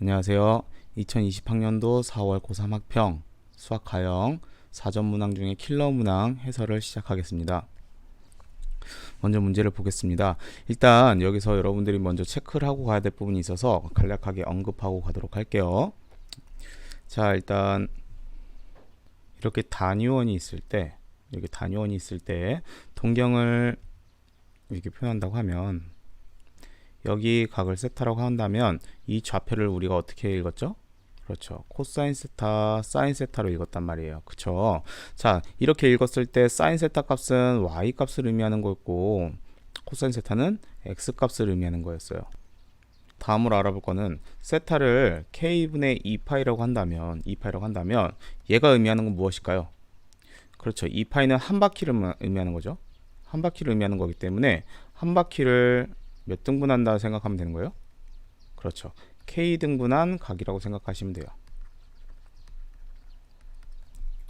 안녕하세요. 2020학년도 4월 고3 학평 수학 가형 사전 문항 중에 킬러 문항 해설을 시작하겠습니다. 먼저 문제를 보겠습니다. 일단 여기서 여러분들이 먼저 체크를 하고 가야 될 부분이 있어서 간략하게 언급하고 가도록 할게요. 자, 일단 이렇게 단위원이 있을 때 동경을 이렇게 표현한다고 하면 여기 각을 세타라고 한다면 이 좌표를 우리가 어떻게 읽었죠? 그렇죠. 코사인 세타, 사인 세타로 읽었단 말이에요. 그쵸? 자, 이렇게 읽었을 때 사인 세타 값은 y 값을 의미하는 거였고 코사인 세타는 x 값을 의미하는 거였어요. 다음으로 알아볼 거는 세타를 k분의 2파이라고 한다면 얘가 의미하는 건 무엇일까요? 그렇죠. 2파이는 한 바퀴를 의미하는 거죠. 한 바퀴를 의미하는 거기 때문에 한 바퀴를 몇 등분한다 생각하면 되는 거예요? 그렇죠. K등분한 각이라고 생각하시면 돼요.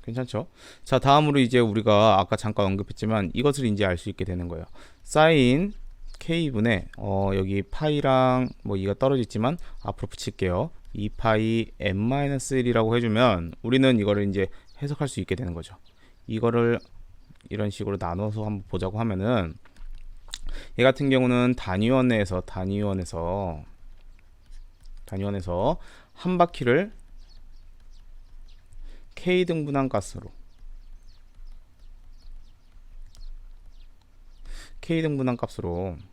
괜찮죠? 자, 다음으로 이제 우리가 아까 잠깐 언급했지만 이것을 이제 알 수 있게 되는 거예요. 사인 K분의 여기 파이랑 뭐 2가 떨어져 있지만 앞으로 붙일게요. 2파이 n-1이라고 해주면 우리는 이거를 이제 해석할 수 있게 되는 거죠. 이거를 이런 식으로 나눠서 한번 보자고 하면은 얘 같은 경우는 단위원에서 한 바퀴를 k 등분한 값으로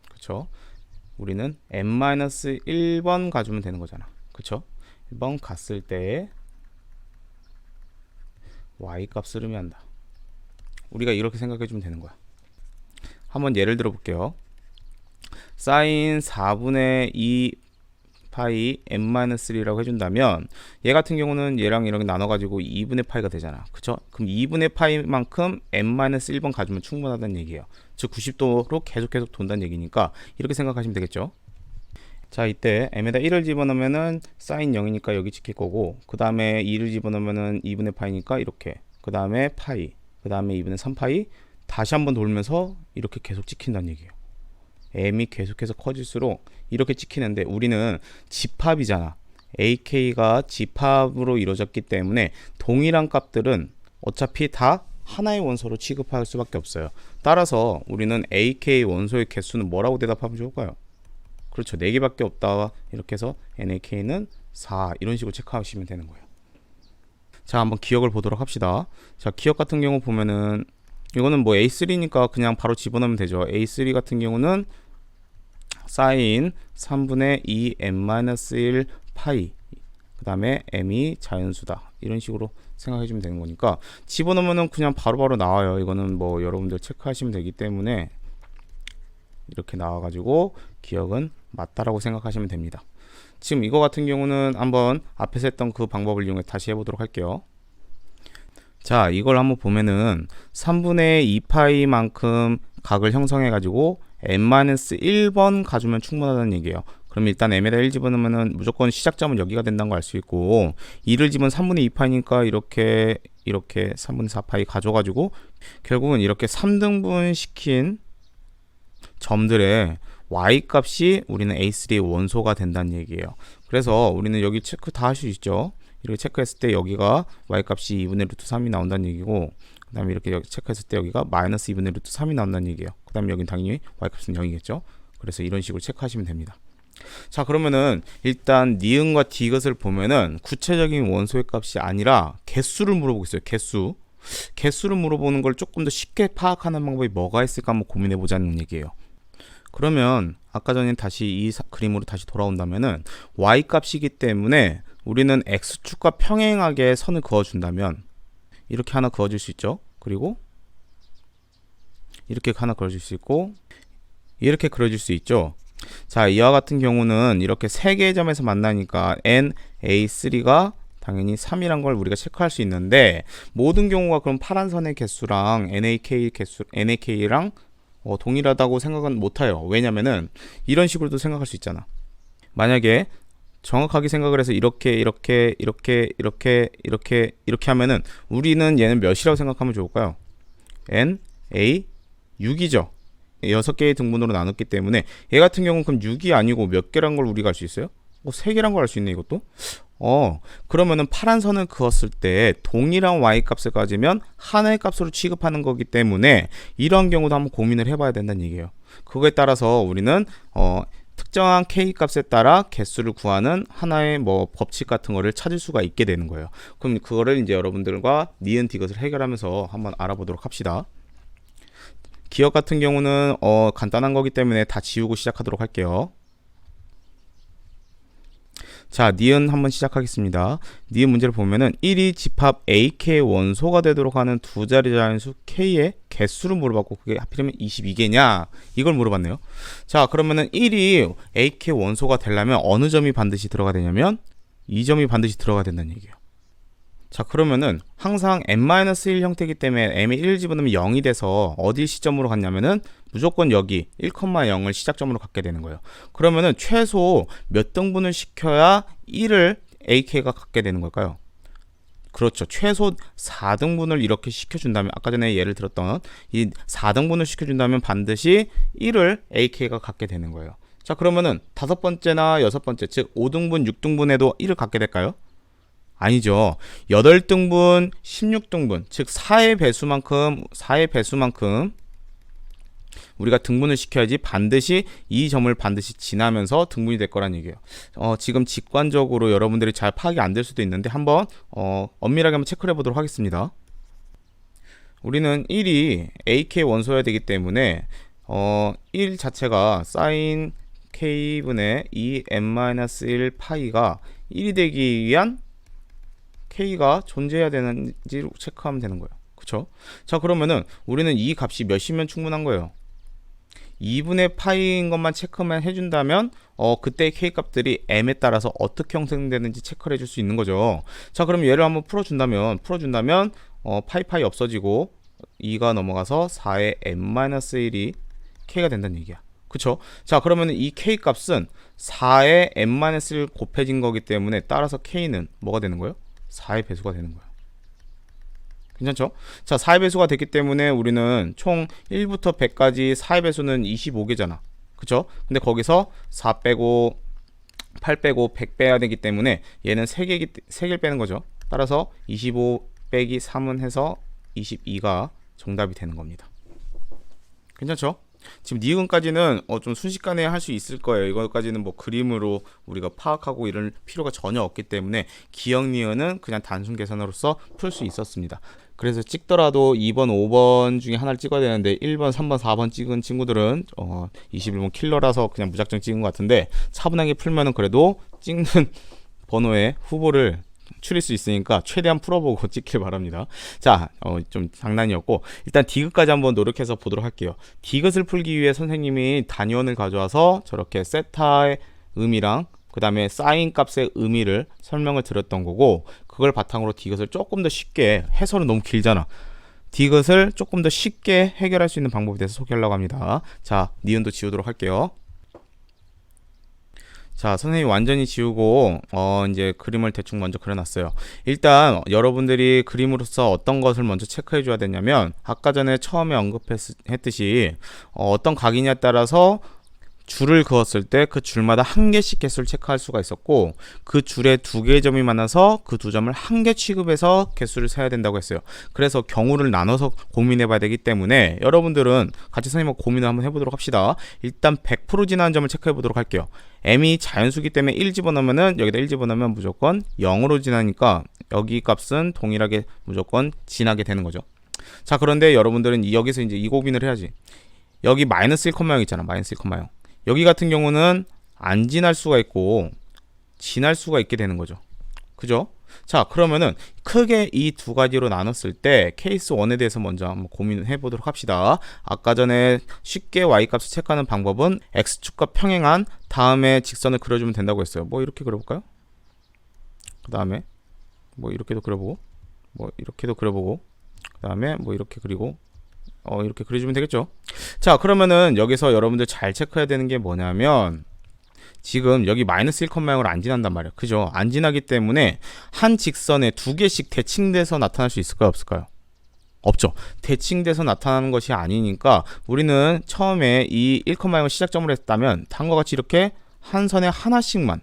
그쵸? 우리는 n-1번 가주면 되는 거잖아. 그쵸? 1번 갔을 때 y 값을 의미한다. 우리가 이렇게 생각해 주면 되는 거야. 한번 예를 들어 볼게요. 사인 4분의 2 파이 n-3라고 해준다면 얘 같은 경우는 얘랑 이렇게 나눠가지고 2분의 파이가 되잖아. 그쵸? 그럼 2분의 파이만큼 n-1번 가주면 충분하다는 얘기예요. 즉 90도로 계속 돈다는 얘기니까 이렇게 생각하시면 되겠죠. 자, 이때 m에다 1을 집어넣으면은 사인 0이니까 여기 찍힐 거고, 그 다음에 2를 집어넣으면은 2분의 파이니까 이렇게, 그 다음에 파이, 그 다음에 2분의 3파이, 다시 한번 돌면서 이렇게 계속 찍힌다는 얘기예요. m이 계속해서 커질수록 이렇게 찍히는데 우리는 집합이잖아. ak가 집합으로 이루어졌기 때문에 동일한 값들은 어차피 다 하나의 원소로 취급할 수밖에 없어요. 따라서 우리는 ak 원소의 개수는 뭐라고 대답하면 좋을까요? 그렇죠. 4개밖에 없다. 이렇게 해서 nak는 4 이런 식으로 체크하시면 되는 거예요. 자, 한번 기억을 보도록 합시다. 자, 기억 같은 경우 보면은 이거는 뭐 A3니까 그냥 바로 집어넣으면 되죠. A3 같은 경우는 사인 3분의 2 n-1 파이, 그 다음에 m이 자연수다. 이런 식으로 생각해 주면 되는 거니까 집어넣으면 그냥 바로바로 나와요. 이거는 뭐 여러분들 체크하시면 되기 때문에 이렇게 나와가지고 기억은 맞다라고 생각하시면 됩니다. 지금 이거 같은 경우는 한번 앞에서 했던 그 방법을 이용해 다시 해보도록 할게요. 자, 이걸 한번 보면은 3분의 2파이만큼 각을 형성해 가지고 n-1번 가주면 충분하다는 얘기예요. 그럼 일단 m에다 1 집어넣으면은 무조건 시작점은 여기가 된다는 걸 알 수 있고, 2를 집은 3분의 2파이니까 이렇게 3분의 4파이 가져가지고 결국은 이렇게 3등분 시킨 점들의 y 값이 우리는 A3의 원소가 된다는 얘기예요. 그래서 우리는 여기 체크 다 할 수 있죠. 이렇게 체크했을 때 여기가 y값이 2분의 루트 3이 나온다는 얘기고, 그 다음에 이렇게 체크했을 때 여기가 마이너스 2분의 루트 3이 나온다는 얘기예요. 그 다음에 여긴 당연히 y값은 0이겠죠. 그래서 이런 식으로 체크하시면 됩니다. 자, 그러면은 일단 니은과 디귿을 보면은 구체적인 원소의 값이 아니라 개수를 물어보고 있어요. 개수를 물어보는 걸 조금 더 쉽게 파악하는 방법이 뭐가 있을까 한번 고민해 보자는 얘기예요. 그러면 아까 전에 다시 이 그림으로 다시 돌아온다면은 y 값이기 때문에 우리는 x축과 평행하게 선을 그어준다면 이렇게 하나 그어줄 수 있죠. 그리고 이렇게 하나 그어줄 수 있고 이렇게 그려줄 수 있죠. 자, 이와 같은 경우는 이렇게 세 개의 점에서 만나니까 na3가 당연히 3이란 걸 우리가 체크할 수 있는데, 모든 경우가 그럼 파란 선의 개수랑 nak랑 동일하다고 생각은 못해요. 왜냐면은 이런 식으로도 생각할 수 있잖아. 만약에 정확하게 생각을 해서 이렇게 하면은 우리는 얘는 몇이라고 생각하면 좋을까요? n, a, 6이죠. 6개의 등분으로 나눴기 때문에 얘 같은 경우는 그럼 6이 아니고 몇 개란 걸 우리가 알 수 있어요? 세 개란 걸 알 수 있네 이것도. 그러면은 파란 선을 그었을 때 동일한 y 값을 가지면 하나의 값으로 취급하는 거기 때문에 이런 경우도 한번 고민을 해봐야 된다는 얘기예요. 그거에 따라서 우리는 특정한 k 값에 따라 개수를 구하는 하나의 뭐 법칙 같은 거를 찾을 수가 있게 되는 거예요. 그럼 그거를 이제 여러분들과 니은 디귿을 해결하면서 한번 알아보도록 합시다. 기억 같은 경우는 간단한 거기 때문에 다 지우고 시작하도록 할게요. 자, 니은 한번 시작하겠습니다. 니은 문제를 보면은 1이 집합 ak의 원소가 되도록 하는 두 자리 자연수 k의 개수를 물어봤고 그게 하필이면 22개냐 이걸 물어봤네요. 자, 그러면은 1이 ak의 원소가 되려면 어느 점이 반드시 들어가야 되냐면 이 점이 반드시 들어가야 된다는 얘기예요. 자, 그러면은 항상 n-1 형태이기 때문에 m에 1을 집어넣으면 0이 돼서 어디 시점으로 갔냐면은 무조건 여기 1,0을 시작점으로 갖게 되는 거예요. 그러면은 최소 몇 등분을 시켜야 1을 ak가 갖게 되는 걸까요? 그렇죠. 최소 4등분을 이렇게 시켜준다면 아까 전에 예를 들었던 이 4등분을 시켜준다면 반드시 1을 ak가 갖게 되는 거예요. 자, 그러면은 다섯 번째나 여섯 번째 즉 5등분, 6등분에도 1을 갖게 될까요? 아니죠. 8등분, 16등분, 즉 4의 배수만큼 우리가 등분을 시켜야지 반드시 이 점을 반드시 지나면서 등분이 될 거란 얘기예요. 지금 직관적으로 여러분들이 잘 파악이 안 될 수도 있는데 한번 엄밀하게 한번 체크를 해보도록 하겠습니다. 우리는 1이 AK 원소여야 되기 때문에 1 자체가 sin k분의 2n-1 파이가 1이 되기 위한 k가 존재해야 되는지 체크하면 되는 거예요. 그쵸? 자, 그러면은 우리는 이 값이 몇이면 충분한 거예요. 2분의 파이인 것만 체크만 해준다면 그때 k 값들이 m에 따라서 어떻게 형성되는지 체크를 해줄 수 있는 거죠. 자, 그럼 얘를 한번 풀어준다면 파이 없어지고 2가 넘어가서 4의 n-1이 k가 된다는 얘기야. 그쵸? 자, 그러면 이 k 값은 4의 n-1 곱해진 거기 때문에 따라서 k는 뭐가 되는 거예요? 4의 배수가 되는 거야. 괜찮죠? 자, 4의 배수가 됐기 때문에 우리는 총 1부터 100까지 4의 배수는 25개잖아. 그쵸? 근데 거기서 4 빼고 8 빼고 100 빼야 되기 때문에 얘는 3개를 빼는 거죠. 따라서 25 빼기 3은 해서 22가 정답이 되는 겁니다. 괜찮죠? 지금 니은까지는 좀 순식간에 할 수 있을 거예요. 이거까지는 뭐 그림으로 우리가 파악하고 이럴 필요가 전혀 없기 때문에 기억 니은은 그냥 단순 계산으로서 풀 수 있었습니다. 그래서 찍더라도 2번, 5번 중에 하나를 찍어야 되는데 1번, 3번, 4번 찍은 친구들은 21번 킬러라서 그냥 무작정 찍은 것 같은데 차분하게 풀면은 그래도 찍는 번호의 후보를 추릴 수 있으니까 최대한 풀어보고 찍길 바랍니다. 자, 좀 장난이었고 일단 디귿까지 한번 노력해서 보도록 할게요. 디귿을 풀기 위해 선생님이 단위원을 가져와서 저렇게 세타의 의미랑 그 다음에 사인 값의 의미를 설명을 드렸던 거고 그걸 바탕으로 디귿을 조금 더 쉽게 해설은 너무 길잖아. 디귿을 조금 더 쉽게 해결할 수 있는 방법에 대해서 소개하려고 합니다. 자, 니은도 지우도록 할게요. 자, 선생님이 완전히 지우고 이제 그림을 대충 먼저 그려놨어요. 일단 여러분들이 그림으로서 어떤 것을 먼저 체크해 줘야 되냐면 아까 전에 처음에 언급했듯이 어떤 각이냐에 따라서 줄을 그었을 때 그 줄마다 한 개씩 개수를 체크할 수가 있었고 그 줄에 두 개의 점이 만나서 그 두 점을 한 개 취급해서 개수를 세야 된다고 했어요. 그래서 경우를 나눠서 고민해 봐야 되기 때문에 여러분들은 같이 선생님과 고민을 한번 해보도록 합시다. 일단 100% 지나는 점을 체크해 보도록 할게요. m이 자연수기 때문에 1 집어넣으면은 여기다 1 집어넣으면 무조건 0으로 지나니까 여기 값은 동일하게 무조건 지나게 되는 거죠. 자, 그런데 여러분들은 여기서 이제 이 고민을 해야지. 여기 마이너스 1,0 있잖아. 마이너스 1,0. 여기 같은 경우는 안 지날 수가 있고 지날 수가 있게 되는 거죠. 그죠? 자, 그러면은 크게 이 두 가지로 나눴을 때 케이스 1에 대해서 먼저 한번 고민을 해보도록 합시다. 아까 전에 쉽게 y값을 체크하는 방법은 x축과 평행한 다음에 직선을 그려주면 된다고 했어요. 뭐 이렇게 그려볼까요? 그 다음에 뭐 이렇게도 그려보고 뭐 이렇게도 그려보고 그 다음에 뭐 이렇게 그리고 이렇게 그려주면 되겠죠. 자, 그러면은 여기서 여러분들 잘 체크해야 되는 게 뭐냐면 지금 여기 마이너스 1,0을 안 지난단 말이에요. 그죠? 안 지나기 때문에 한 직선에 두 개씩 대칭돼서 나타날 수 있을까요? 없을까요? 없죠. 대칭돼서 나타나는 것이 아니니까 우리는 처음에 이 1,0을 시작점으로 했다면 다음과 같이 이렇게 한 선에 하나씩만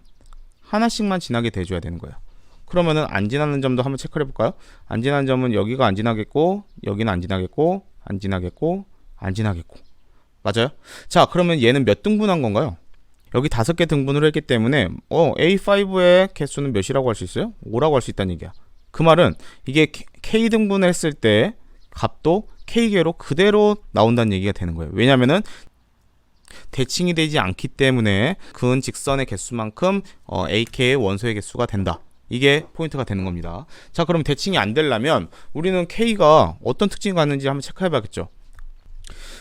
하나씩만 지나게 돼줘야 되는 거예요. 그러면은 안 지나는 점도 한번 체크를 해볼까요? 안 지나는 점은 여기가 안 지나겠고, 여기는 안 지나겠고, 안 지나겠고, 안 지나겠고. 맞아요? 자, 그러면 얘는 몇 등분한 건가요? 여기 5개 등분을 했기 때문에 A5의 개수는 몇이라고 할 수 있어요? 5라고 할 수 있다는 얘기야. 그 말은 이게 K 등분을 했을 때 값도 K개로 그대로 나온다는 얘기가 되는 거예요. 왜냐면은 대칭이 되지 않기 때문에 근 직선의 개수만큼 AK의 원소의 개수가 된다. 이게 포인트가 되는 겁니다. 자, 그럼 대칭이 안 되려면 우리는 K가 어떤 특징이 갖는지 한번 체크해 봐야겠죠.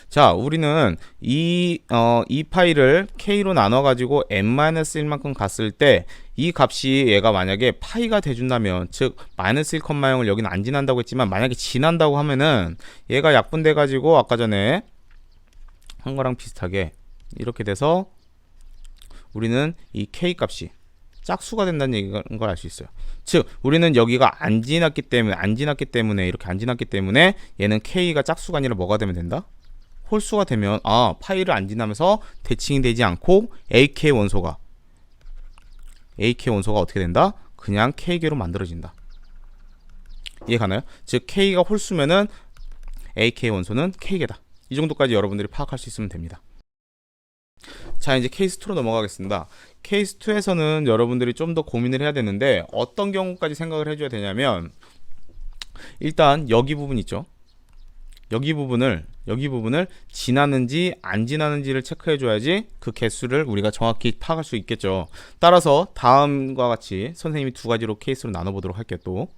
자, 우리는 이 파이를 K로 나눠 가지고 n-1만큼 갔을 때 이 값이 얘가 만약에 파이가 돼준다면, 즉 마이너스 1,0을 여기는 안 지난다고 했지만 만약에 지난다고 하면은 얘가 약분돼 가지고 아까 전에 한 거랑 비슷하게 이렇게 돼서 우리는 이 K 값이 짝수가 된다는 얘기인 걸 알 수 있어요. 즉 우리는 여기가 안 지났기 때문에 이렇게 안 지났기 때문에 얘는 K가 짝수가 아니라 뭐가 되면 된다? 홀수가 되면 파이를 안 지나면서 대칭이 되지 않고 AK 원소가 어떻게 된다? 그냥 K개로 만들어진다. 이해 가나요? 즉 K가 홀수면은 AK 원소는 K개다. 이 정도까지 여러분들이 파악할 수 있으면 됩니다. 자, 이제 케이스 2로 넘어가겠습니다. 케이스 2에서는 여러분들이 좀 더 고민을 해야 되는데 어떤 경우까지 생각을 해줘야 되냐면, 일단 여기 부분 있죠. 여기 부분을 지나는지 안 지나는지를 체크해 줘야지 그 개수를 우리가 정확히 파악할 수 있겠죠. 따라서 다음과 같이 선생님이 2가지로 케이스로 나눠 보도록 할게요. 또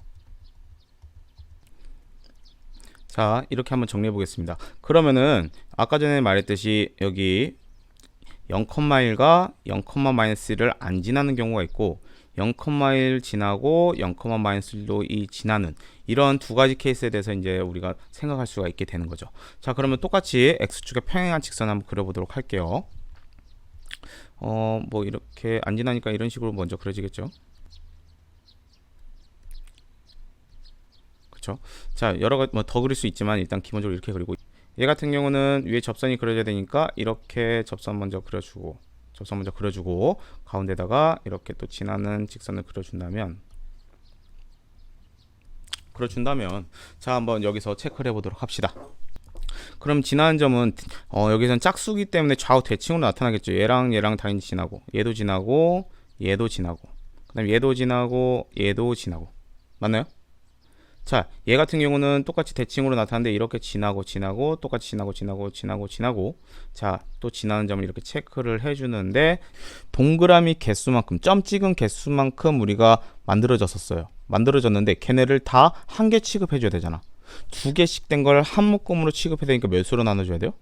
자, 이렇게 한번 정리해 보겠습니다. 그러면은 아까 전에 말했듯이 여기 0,1과 0,-1을 안 지나는 경우가 있고 0,1 지나고 0,-1로 이 지나는 이런 2가지 케이스에 대해서 이제 우리가 생각할 수가 있게 되는 거죠. 자, 그러면 똑같이 X축에 평행한 직선 한번 그려보도록 할게요. 뭐 이렇게 안 지나니까 이런 식으로 먼저 그려지겠죠. 그렇죠. 자, 여러 가지 뭐 더 그릴 수 있지만 일단 기본적으로 이렇게 그리고, 얘 같은 경우는 위에 접선이 그려져야 되니까 이렇게 접선 먼저 그려주고 가운데다가 이렇게 또 지나는 직선을 그려준다면 자, 한번 여기서 체크를 해보도록 합시다. 그럼 지나는 점은 여기서는 짝수기 때문에 좌우 대칭으로 나타나겠죠. 얘랑 당연히 지나고, 얘도 지나고, 그 다음에 얘도 지나고 맞나요? 자, 얘 같은 경우는 똑같이 대칭으로 나타나는데 이렇게 지나고 똑같이 지나고 자, 또 지나는 점을 이렇게 체크를 해주는데 동그라미 개수만큼, 점 찍은 개수만큼 우리가 만들어졌는데 걔네를 다 한 개 취급해줘야 되잖아. 2개씩 된 걸 한 묶음으로 취급해야 되니까 몇 수로 나눠줘야 돼요?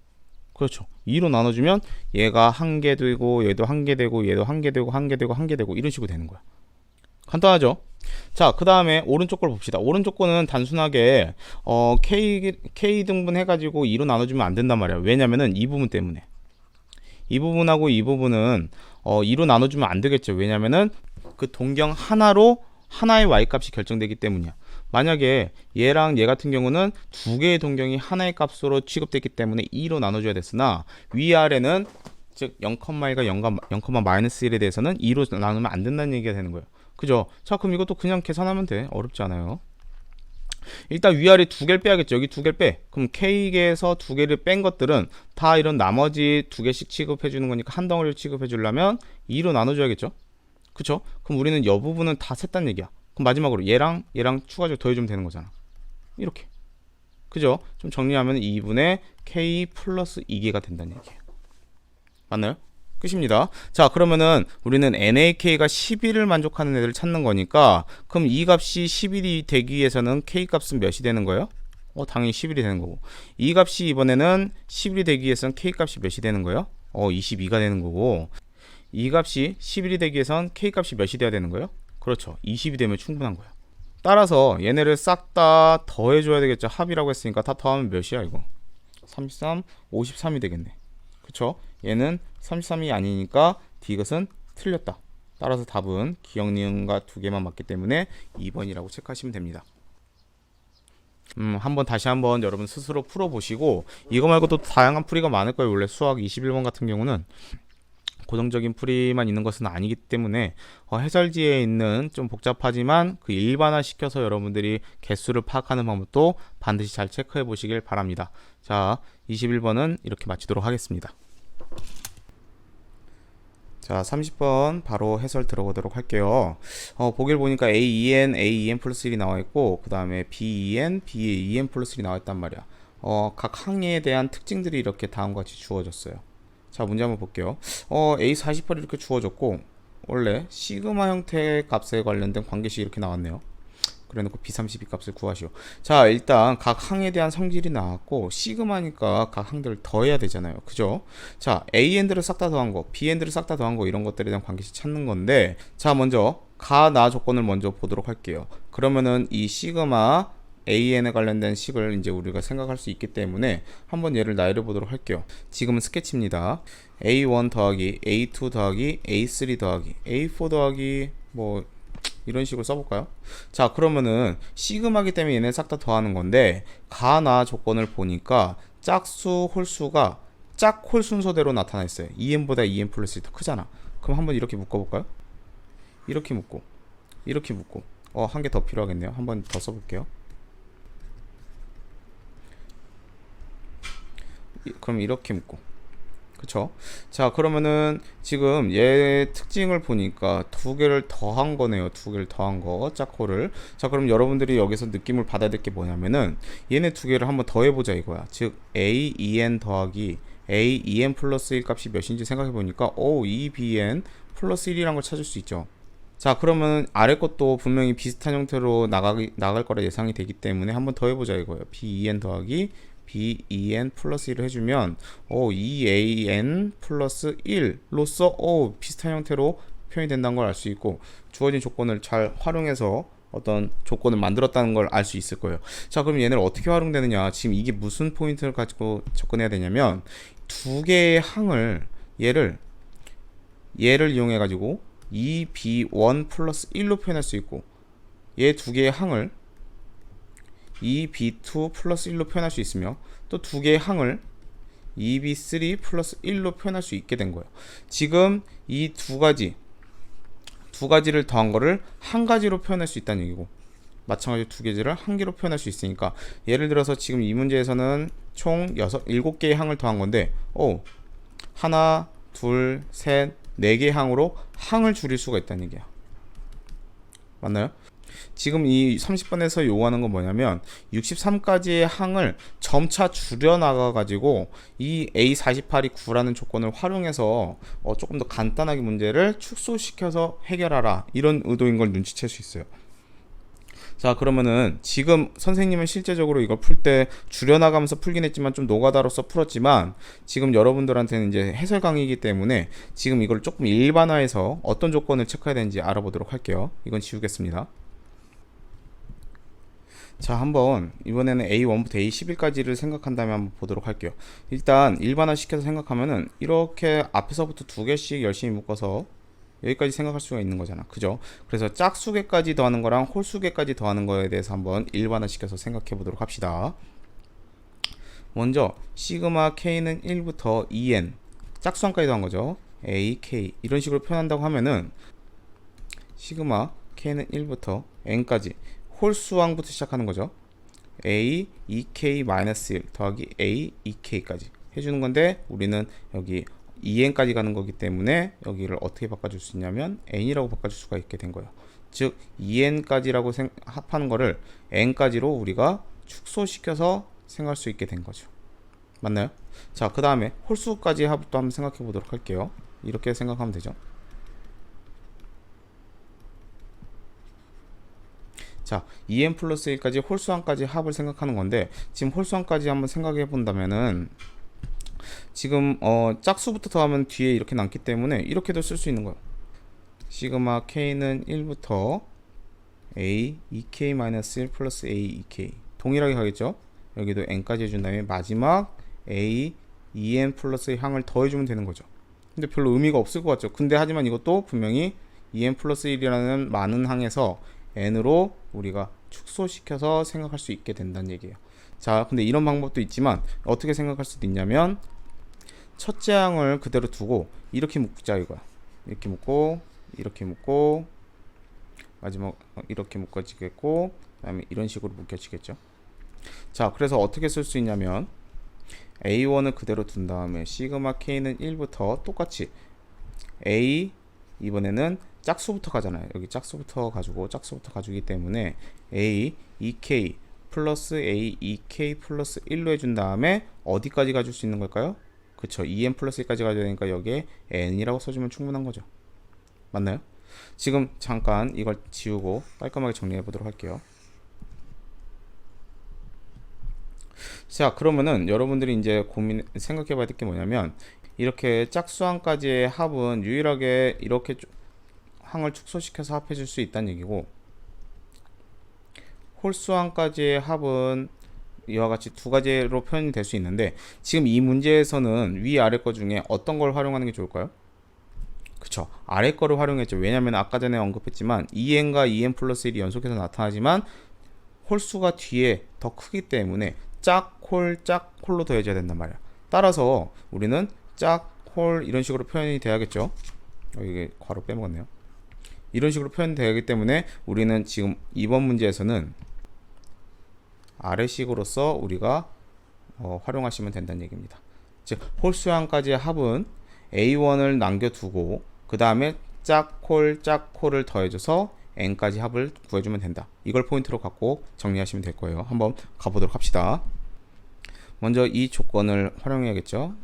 그렇죠. 2로 나눠주면 얘가 1개 되고 얘도 1개 되고 얘도 1개 되고 1개 되고 1개 되고 이런 식으로 되는 거야. 간단하죠? 자, 그 다음에 오른쪽 걸 봅시다. 오른쪽 거는 단순하게 K 등분 해가지고 2로 나눠주면 안 된단 말이야. 왜냐면은 이 부분 때문에. 이 부분하고 이 부분은 2로 나눠주면 안 되겠죠. 왜냐면은 그 동경 하나로 하나의 y값이 결정되기 때문이야. 만약에 얘랑 얘 같은 경우는 2개의 동경이 하나의 값으로 취급됐기 때문에 2로 나눠줘야 됐으나 위아래는 즉 0,1과 0,-1에 대해서는 2로 나누면 안 된다는 얘기가 되는 거예요. 그죠? 자, 그럼 이것도 그냥 계산하면 돼. 어렵지 않아요. 일단 위아래 2개를 빼야겠죠. 여기 2개를 빼. 그럼 K개에서 2개를 뺀 것들은 다 이런 나머지 2개씩 취급해 주는 거니까 한 덩어리를 취급해 주려면 2로 나눠줘야겠죠. 그쵸? 그럼 우리는 이 부분은 다 셌단 얘기야. 그럼 마지막으로 얘랑 추가적으로 더해주면 되는 거잖아. 이렇게. 그죠? 좀 정리하면 2분의 K 플러스 2개가 된다는 얘기예요. 맞나요? 끝입니다. 자, 그러면은 우리는 NAK가 11을 만족하는 애들을 찾는 거니까, 그럼 이 값이 11이 되기 위해서는 K 값은 몇이 되는 거예요? 당연히 11이 되는 거고, 이 값이 이번에는 11이 되기 위해서는 K 값이 몇이 되는 거예요? 22가 되는 거고, 이 값이 11이 되기 위해서는 K 값이 몇이 돼야 되는 거예요? 그렇죠. 20이 되면 충분한 거예요. 따라서 얘네를 싹 다 더해줘야 되겠죠. 합이라고 했으니까 다 더하면 몇이야 이거? 33, 53이 되겠네. 그쵸? 얘는 33이 아니니까 D것은 틀렸다. 따라서 답은 기억, 니은과 2개만 맞기 때문에 2번이라고 체크하시면 됩니다. 다시 한번 여러분 스스로 풀어보시고, 이거 말고 또 다양한 풀이가 많을 거예요. 원래 수학 21번 같은 경우는 고정적인 풀이만 있는 것은 아니기 때문에 해설지에 있는 좀 복잡하지만 그 일반화 시켜서 여러분들이 개수를 파악하는 방법도 반드시 잘 체크해 보시길 바랍니다. 자, 21번은 이렇게 마치도록 하겠습니다. 자, 30번 바로 해설 들어보도록 할게요. 보기를 보니까 AEN, AEN 플러스 1이 나와 있고, 그 다음에 BEN, BEN 플러스 1이 나와 있단 말이야. 각 항에 대한 특징들이 이렇게 다음과 같이 주어졌어요. 자, 문제 한번 볼게요. A48이 이렇게 주어졌고, 원래 시그마 형태의 값에 관련된 관계식이 이렇게 나왔네요. 그래놓고 B32 값을 구하시오. 자, 일단 각 항에 대한 성질이 나왔고, 시그마니까 각 항들을 더해야 되잖아요. 그죠? 자, AN들을 싹 다 더한 거, BN들을 싹 다 더한 거, 이런 것들에 대한 관계식 찾는 건데, 자, 먼저 가, 나 조건을 먼저 보도록 할게요. 그러면은 이 시그마 AN에 관련된 식을 이제 우리가 생각할 수 있기 때문에 한번 얘를 나열해 보도록 할게요. 지금은 스케치입니다. A1 더하기 A2 더하기 A3 더하기 A4 더하기 뭐 이런 식으로 써볼까요? 자, 그러면은 시그마기 때문에 얘네 싹 다 더하는 건데 가나 조건을 보니까 짝수 홀수가 짝홀 순서대로 나타나 있어요. EN보다 EN 플러스 1이 더 크잖아. 그럼 한번 이렇게 묶어볼까요? 이렇게 묶고 이렇게 묶고 한 개 더 필요하겠네요. 한번 더 써볼게요. 그럼 이렇게 묶고, 그쵸? 자, 그러면은 지금 얘 특징을 보니까 두 개를 더한 거네요. 두 개를 더한 거, 짝호를. 자, 그럼 여러분들이 여기서 느낌을 받아야 될 게 뭐냐면은 얘네 두 개를 한번 더해보자 이거야. 즉 AEN 더하기 AEN 플러스 1 값이 몇인지 생각해 보니까 EBN 플러스 1이란 걸 찾을 수 있죠. 자, 그러면 아래 것도 분명히 비슷한 형태로 나갈 거라 예상이 되기 때문에 한번 더 해보자 이거예요. BEN 더하기 BEN 플러스 1을 해주면 EAN 플러스 1로서 비슷한 형태로 표현이 된다는 걸 알 수 있고, 주어진 조건을 잘 활용해서 어떤 조건을 만들었다는 걸 알 수 있을 거예요. 자, 그럼 얘네를 어떻게 활용되느냐, 지금 이게 무슨 포인트를 가지고 접근해야 되냐면 두 개의 항을 얘를 이용해 가지고 EB1 플러스 1로 표현할 수 있고, 얘 두 개의 항을 EB2 플러스 1로 표현할 수 있으며, 또 두 개의 항을 EB3 플러스 1로 표현할 수 있게 된 거예요. 지금 이 두 가지를 더한 거를 한 가지로 표현할 수 있다는 얘기고, 마찬가지로 두 개를 한 개로 표현할 수 있으니까, 예를 들어서 지금 이 문제에서는 총 7개의 항을 더한 건데 하나, 둘, 셋, 4개의 항으로 항을 줄일 수가 있다는 얘기야. 맞나요? 지금 이 30번에서 요구하는 건 뭐냐면 63까지의 항을 점차 줄여나가 가지고 이 A48이 9라는 조건을 활용해서 조금 더 간단하게 문제를 축소시켜서 해결하라, 이런 의도인 걸 눈치챌 수 있어요. 자, 그러면은 지금 선생님은 실제적으로 이걸 풀 때 줄여나가면서 풀긴 했지만 좀 노가다로서 풀었지만, 지금 여러분들한테는 이제 해설 강의이기 때문에 지금 이걸 조금 일반화해서 어떤 조건을 체크해야 되는지 알아보도록 할게요. 이건 지우겠습니다. 자, 한번 이번에는 A1부터 A11까지를 생각한 다음에 한번 보도록 할게요. 일단 일반화 시켜서 생각하면은 이렇게 앞에서부터 두 개씩 열심히 묶어서 여기까지 생각할 수가 있는 거잖아. 그죠? 그래서 짝수개까지 더하는 거랑 홀수개까지 더하는 거에 대해서 한번 일반화 시켜서 생각해 보도록 합시다. 먼저 시그마 K는 1부터 2N, 짝수항까지 더한 거죠. A, K 이런 식으로 표현한다고 하면은 시그마 K는 1부터 N까지 홀수항부터 시작하는 거죠. A, 2K-1 더하기 A, 2K까지 해주는 건데, 우리는 여기 2n까지 가는 거기 때문에 여기를 어떻게 바꿔줄 수 있냐면 n이라고 바꿔줄 수가 있게 된 거예요. 즉 2n까지라고 합하는 거를 n까지로 우리가 축소시켜서 생각할 수 있게 된 거죠. 맞나요? 자, 그 다음에 홀수까지 합도 한번 생각해 보도록 할게요. 이렇게 생각하면 되죠. 자, 2n 플러스 1까지 홀수항까지 합을 생각하는 건데, 지금 홀수항까지 한번 생각해 본다면은 지금 짝수부터 더하면 뒤에 이렇게 남기 때문에 이렇게도 쓸 수 있는 거예요. 시그마 K는 1부터 A, 2K-1 플러스 A, 2K 동일하게 가겠죠. 여기도 n까지 해준 다음에 마지막 A, 2n 플러스 항을 더해주면 되는 거죠. 근데 별로 의미가 없을 것 같죠. 근데 하지만 이것도 분명히 2n 플러스 1이라는 많은 항에서 n으로 우리가 축소시켜서 생각할 수 있게 된다는 얘기예요. 자, 근데 이런 방법도 있지만 어떻게 생각할 수도 있냐면, 첫째 항을 그대로 두고 이렇게 묶자 이거야. 이렇게 묶고 이렇게 묶고 마지막 이렇게 묶어지겠고 그다음에 이런 식으로 묶여지겠죠. 자, 그래서 어떻게 쓸 수 있냐면 A1을 그대로 둔 다음에 시그마 K는 1부터 똑같이 A 이번에는 짝수부터 가잖아요. 여기 짝수부터 가지기 때문에 A 2K 플러스 A 2K 플러스 1로 해준 다음에 어디까지 가줄 수 있는 걸까요? 그쵸, 2n 플러스 1까지 가져야 되니까 여기에 n이라고 써주면 충분한 거죠. 맞나요? 지금 잠깐 이걸 지우고 깔끔하게 정리해 보도록 할게요. 자, 그러면은 여러분들이 이제 생각해 봐야 될 게 뭐냐면 이렇게 짝수항까지의 합은 유일하게 이렇게 항을 축소시켜서 합해 줄 수 있다는 얘기고, 홀수항까지의 합은 이와 같이 두 가지로 표현이 될 수 있는데 지금 이 문제에서는 위아래 거 중에 어떤 걸 활용하는 게 좋을까요? 그쵸, 아래 거를 활용했죠. 왜냐면 아까 전에 언급했지만 2n과 2n 플러스 1이 연속해서 나타나지만 홀수가 뒤에 더 크기 때문에 짝홀 짝홀로 더해져야 된단 말이야. 따라서 우리는 짝홀 이런 식으로 표현이 돼야겠죠. 이게 괄호 빼먹었네요. 이런 식으로 표현되기 때문에 우리는 지금 이번 문제에서는 아래식으로서 우리가 활용하시면 된다는 얘기입니다. 즉 홀수항까지의 합은 A1을 남겨두고 그 다음에 짝홀 짝홀을 더해줘서 n까지 합을 구해주면 된다. 이걸 포인트로 갖고 정리하시면 될 거예요. 한번 가보도록 합시다. 먼저 이 조건을 활용해야겠죠.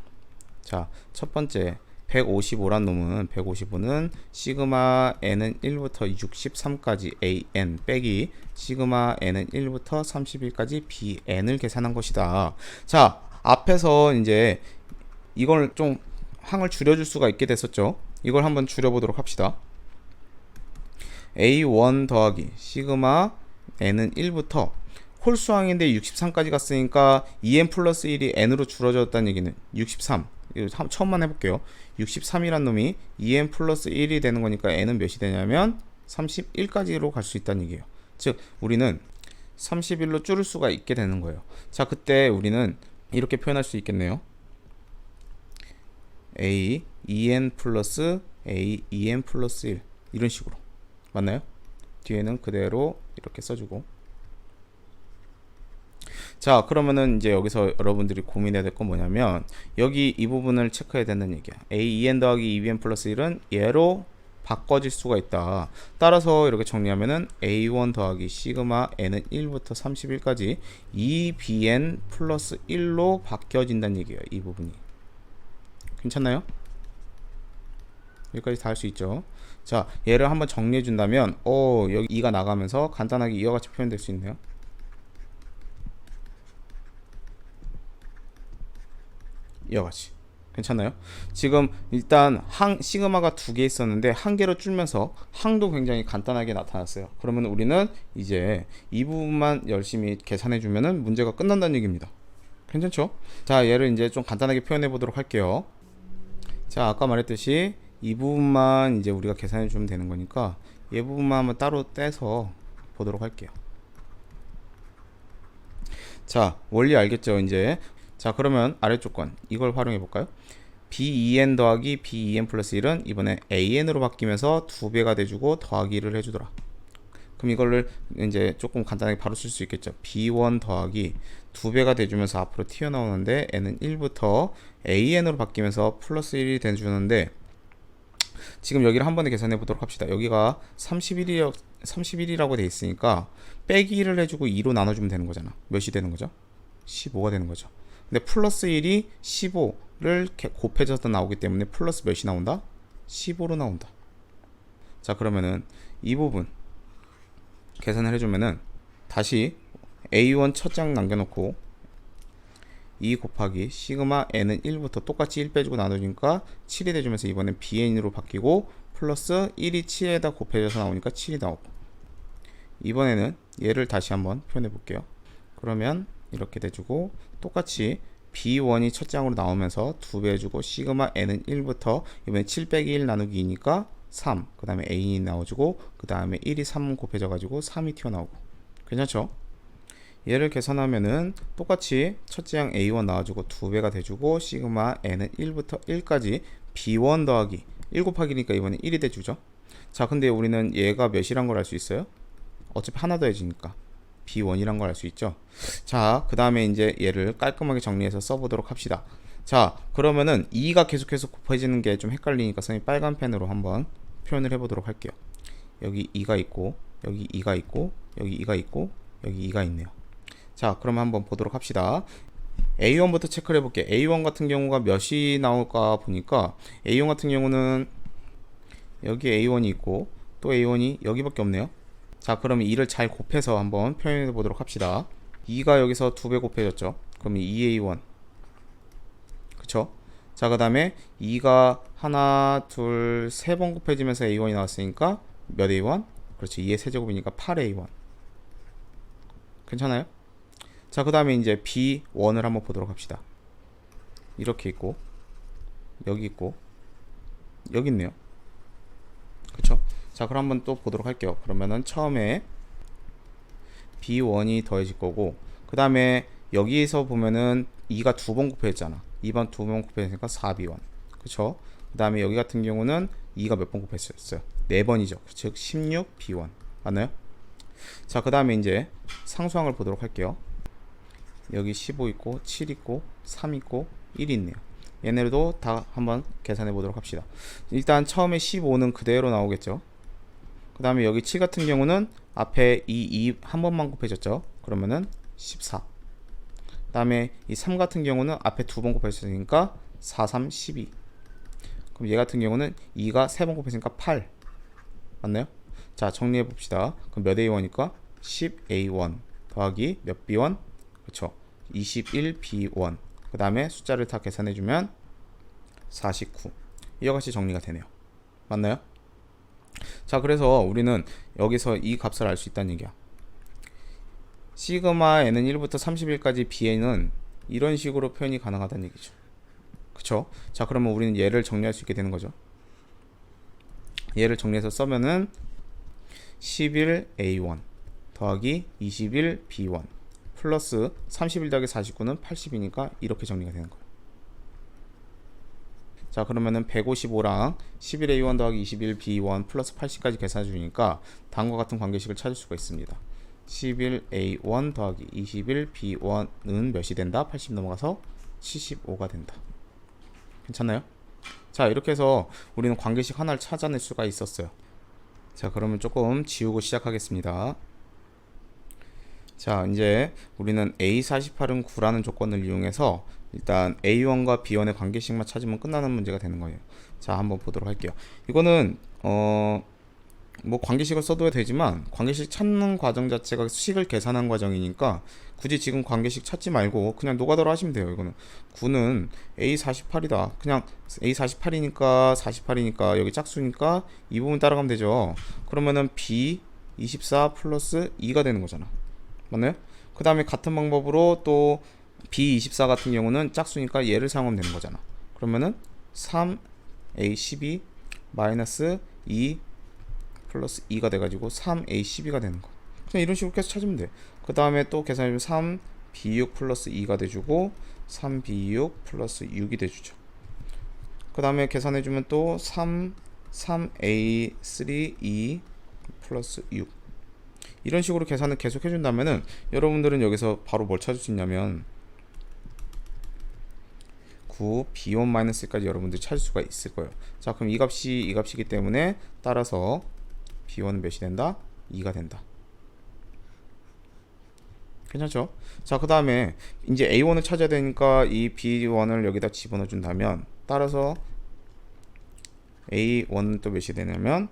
자, 첫 번째 155란 놈은 155는 시그마 n은 1부터 63까지 an 빼기 시그마 n은 1부터 31까지 bn을 계산한 것이다. 자, 앞에서 이제 이걸 좀 항을 줄여줄 수가 있게 됐었죠. 이걸 한번 줄여보도록 합시다. a1 더하기 시그마 n은 1부터 홀수항인데 63까지 갔으니까 2n 플러스 1이 n으로 줄어졌다는 얘기는 63. 이거 처음만 해볼게요. 63이란 놈이 2n 플러스 1이 되는 거니까 n은 몇이 되냐면 31까지로 갈 수 있다는 얘기예요. 즉 우리는 31로 줄일 수가 있게 되는 거예요. 자, 그때 우리는 이렇게 표현할 수 있겠네요. a 2n 플러스 a 2n 플러스 1 이런 식으로. 맞나요? 뒤에는 그대로 이렇게 써주고. 자, 그러면은 이제 여기서 여러분들이 고민해야 될 건 뭐냐면 여기 이 부분을 체크해야 된다는 얘기야. a2n 더하기 2bn 플러스 1은 얘로 바꿔질 수가 있다. 따라서 이렇게 정리하면은 a1 더하기 시그마 n은 1부터 31까지 2bn 플러스 1로 바뀌어진다는 얘기예요. 이 부분이. 괜찮나요? 여기까지 다 할 수 있죠. 자, 얘를 한번 정리해 준다면 여기 2가 나가면서 간단하게 이와 같이 표현될 수 있네요. 이와 같이. 괜찮나요? 지금 일단 시그마가 두 개 있었는데 한 개로 줄면서 항도 굉장히 간단하게 나타났어요. 그러면 우리는 이제 이 부분만 열심히 계산해 주면은 문제가 끝난다는 얘기입니다. 괜찮죠? 자, 얘를 이제 좀 간단하게 표현해 보도록 할게요. 자, 아까 말했듯이 이 부분만 이제 우리가 계산해 주면 되는 거니까 이 부분만 한번 따로 떼서 보도록 할게요. 자, 원리 알겠죠? 이제 자, 그러면 아래 조건 이걸 활용해 볼까요? b2n 더하기 b2n 플러스 1은 이번에 an으로 바뀌면서 2배가 돼주고 더하기를 해주더라. 그럼 이거를 이제 조금 간단하게 바로 쓸 수 있겠죠. b1 더하기 2배가 돼주면서 앞으로 튀어나오는데 n은 1부터 an으로 바뀌면서 플러스 1이 돼주는데 지금 여기를 한 번에 계산해 보도록 합시다. 여기가 31이라고 돼 있으니까 빼기를 해주고 2로 나눠주면 되는 거잖아. 몇이 되는 거죠? 15가 되는 거죠. 근데 플러스 1이 15를 곱해져서 나오기 때문에 플러스 몇이 나온다? 15로 나온다. 자, 그러면은 이 부분 계산을 해주면은 다시 A1 첫 장 남겨놓고 2 곱하기 시그마 n은 1부터 똑같이 1 빼주고 나누니까 7이 돼주면서 이번엔 bn으로 바뀌고 플러스 1이 7에다 곱해져서 나오니까 7이 나오고, 이번에는 얘를 다시 한번 표현해 볼게요. 그러면 이렇게 돼주고 똑같이 b1이 첫 장으로 나오면서 2배 해주고 시그마 n은 1부터 이번에 7 빼기 1 나누기 2니까 3, 그 다음에 a이 나와주고 그 다음에 1이 3 곱해져 가지고 3이 튀어나오고. 괜찮죠? 얘를 계산하면은 똑같이 첫째 양 A1 나와주고 2배가 돼주고 시그마 n은 1부터 1까지 B1 더하기 1 곱하기니까 이번에 1이 돼주죠. 자, 근데 우리는 얘가 몇이란 걸 알 수 있어요? 어차피 하나 더해지니까 B1이란 걸 알 수 있죠. 자, 그 다음에 이제 얘를 깔끔하게 정리해서 써보도록 합시다. 자, 그러면은 2가 계속해서 곱해지는 게 좀 헷갈리니까 선생님 빨간 펜으로 한번 표현을 해보도록 할게요. 여기 2가 있고 여기 2가 있고 여기 2가 있고 여기 2가 있네요. 자, 그러면 한번 보도록 합시다. A1부터 체크를 해볼게. A1 같은 경우가 몇이 나올까 보니까 A1 같은 경우는 여기 A1이 있고 또 A1이 여기밖에 없네요. 자, 그러면 2를 잘 곱해서 한번 표현해 보도록 합시다. 2가 여기서 2배 곱해졌죠. 그러면 2A1 그쵸? 자, 그 다음에 2가 하나 둘 세 번 곱해지면서 A1이 나왔으니까 몇 A1? 그렇지, 2의 세제곱이니까 8A1 괜찮아요? 자, 그 다음에 이제 B1을 한번 보도록 합시다. 이렇게 있고 여기 있고 여기 있네요. 그쵸? 자, 그럼 한번 또 보도록 할게요. 그러면은 처음에 B1이 더해질 거고 그 다음에 여기서 보면은 2가 두 번 곱해졌잖아. 2번 두 번 곱해졌으니까 4B1 그쵸? 그 다음에 여기 같은 경우는 2가 몇 번 곱해졌어요? 4번이죠. 즉 16B1 맞나요? 자, 그 다음에 이제 상수항을 보도록 할게요. 여기 15 있고 7 있고 3 있고 1이 있네요. 얘네들도 다 한번 계산해 보도록 합시다. 일단 처음에 15는 그대로 나오겠죠. 그 다음에 여기 7 같은 경우는 앞에 이 한 번만 곱해졌죠. 그러면은 14. 그 다음에 이 3 같은 경우는 앞에 두 번 곱해졌으니까 4, 3, 12. 그럼 얘 같은 경우는 2가 세 번 곱해지니까 8 맞나요? 자, 정리해 봅시다. 그럼 몇 A1이니까 10A1 더하기 몇 B1? 그쵸, 21B1. 그 다음에 숫자를 다 계산해주면 49. 이와 같이 정리가 되네요. 맞나요? 자, 그래서 우리는 여기서 이 값을 알 수 있다는 얘기야. 시그마 n은 1부터 31까지 bn은 이런 식으로 표현이 가능하다는 얘기죠. 그쵸? 자, 그러면 우리는 얘를 정리할 수 있게 되는 거죠. 얘를 정리해서 써면은 11a1 더하기 21b1 플러스 31 더하기 49는 80이니까 이렇게 정리가 되는 거예요. 자, 그러면은 155랑 11a1 더하기 21b1 플러스 80까지 계산해 주니까 다음과 같은 관계식을 찾을 수가 있습니다. 11a1 더하기 21b1은 몇이 된다? 80 넘어가서 75가 된다. 괜찮나요? 자, 이렇게 해서 우리는 관계식 하나를 찾아낼 수가 있었어요. 자, 그러면 조금 지우고 시작하겠습니다. 자, 이제 우리는 A48은 9라는 조건을 이용해서 일단 A1과 B1의 관계식만 찾으면 끝나는 문제가 되는 거예요. 자, 한번 보도록 할게요. 이거는 뭐 관계식을 써도 되지만 관계식 찾는 과정 자체가 식을 계산한 과정이니까 굳이 지금 관계식 찾지 말고 그냥 노가다로 하시면 돼요. 이거는 9는 A48이다. 그냥 A48이니까 48이니까 여기 짝수니까 이 부분 따라가면 되죠. 그러면은 B24 플러스 2가 되는 거잖아. 맞나요? 그 다음에 같은 방법으로 또 B24 같은 경우는 짝수니까 얘를 사용하면 되는 거잖아. 그러면은 3A12 마이너스 2 플러스 2가 돼가지고 3A12가 되는 거. 그냥 이런 식으로 계속 찾으면 돼. 그 다음에 또 계산해주면 3B6 플러스 2가 돼주고 3B6 플러스 6이 돼주죠. 그 다음에 계산해주면 또 3A3 2 플러스 6 이런 식으로 계산을 계속 해준다면은 여러분들은 여기서 바로 뭘 찾을 수 있냐면 9 B1-1까지 여러분들이 찾을 수가 있을 거예요. 자, 그럼 이 값이기 때문에 따라서 B1은 몇이 된다? 2가 된다. 괜찮죠? 자, 그 다음에 이제 A1을 찾아야 되니까 이 B1을 여기다 집어넣어 준다면 따라서 A1은 또 몇이 되냐면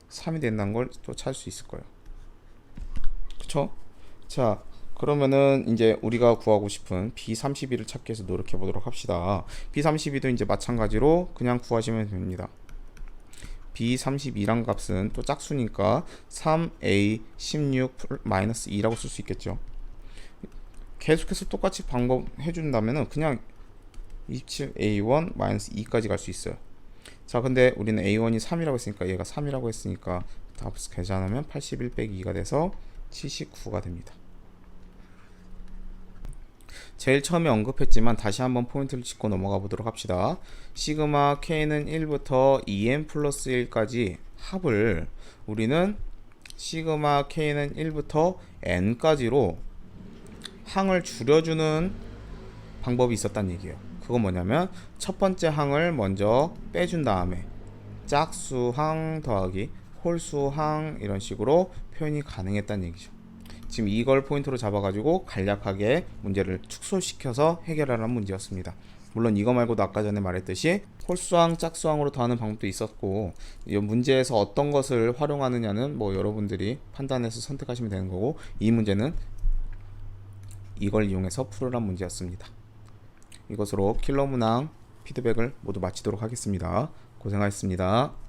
3이 된다는 걸 또 찾을 수 있을 거예요. 그쵸? 자, 그러면은 이제 우리가 구하고 싶은 B32를 찾기 위해서 노력해 보도록 합시다. B32도 이제 마찬가지로 그냥 구하시면 됩니다. B32란 값은 또 짝수니까 3A16-2라고 쓸 수 있겠죠. 계속해서 똑같이 방법 해준다면은 그냥 27A1-2까지 갈 수 있어요. 자, 근데 우리는 A1이 3이라고 했으니까 얘가 3이라고 했으니까 다 계산하면 81 빼기 2가 돼서 79가 됩니다. 제일 처음에 언급했지만 다시 한번 포인트를 짚고 넘어가 보도록 합시다. 시그마 k는 1부터 2n 플러스 1까지 합을 우리는 시그마 k는 1부터 n까지로 항을 줄여주는 방법이 있었단 얘기예요. 그건 뭐냐면 첫 번째 항을 먼저 빼준 다음에 짝수항 더하기 홀수항 이런 식으로 표현이 가능했다는 얘기죠. 지금 이걸 포인트로 잡아가지고 간략하게 문제를 축소시켜서 해결하라는 문제였습니다. 물론 이거 말고도 아까 전에 말했듯이 홀수항, 짝수항으로 더하는 방법도 있었고, 이 문제에서 어떤 것을 활용하느냐는 뭐 여러분들이 판단해서 선택하시면 되는 거고, 이 문제는 이걸 이용해서 풀으란 문제였습니다. 이것으로 킬러 문항 피드백을 모두 마치도록 하겠습니다. 고생하셨습니다.